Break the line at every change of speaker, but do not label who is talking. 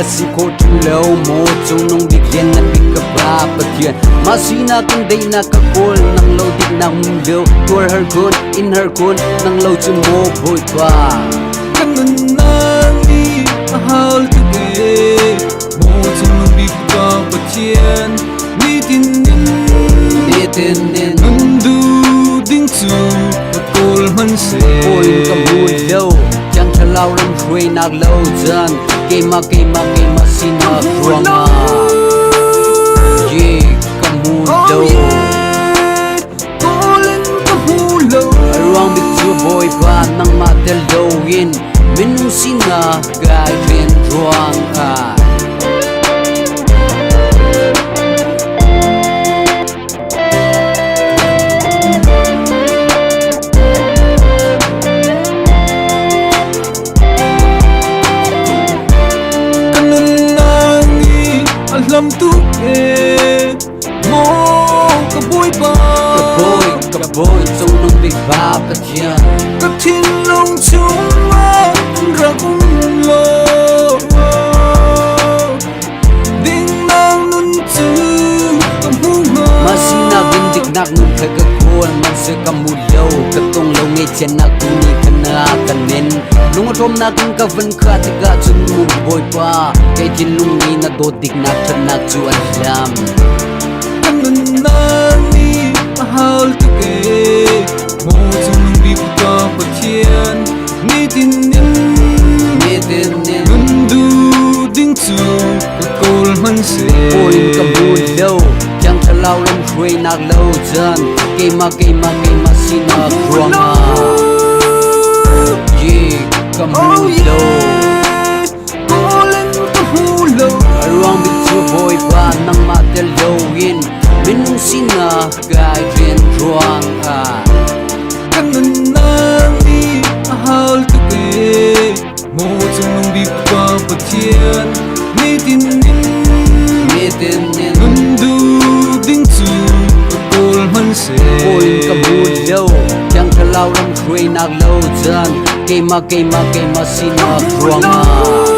ka si ko tulo mo tunong bigyan na bigkabapagyan masina kung day nakakol ng low dik na humlo tour her kun in her kun ng low mo boy pa
ganun nang ihahal today mo tunong bigkabapagyan nitinin nandu ding tu kakol man se
boy kamulo chẳng cho lao lắm khuê nạc lâu dần cây mà xin nạc ruộng à yeah kamulo ruộng bị chua boy ba nang matel lâu in min xin nạc gai bên ruộng à
lam tu e mo ka boy ba
ka boy trong nông bị ba ka chia
ka thiên long chung ma ra cũng lo ding nang nun chu ka mu ma
masina gindik nak nun ka kol man se kamulo ka tong lo nge chen nak tu ni kana kanen lung rom na kan ka van kha te ga chun mu boy pa ke jin lung ni na do dik nak chan nak chu alam
kanun nani ahal tu ke mo chung bi ka pathian ni tin du ding chu ka kol man se
boy kamulo chẳng cho lao lắm khuê nạc lâu dần cây mà xin nạc ruộng à yeah kamulo ruộng bị chua boy ba nang matel lâu in min xin nạc gai bên ruộng à
kanun nani ahal tu ke mo chung bi ka pathian ni tin nandu ding chu kakol man se
boy kamulo chẳng cho lao lắm khuê nạc lâu dần cây mà xin nạc ruộng à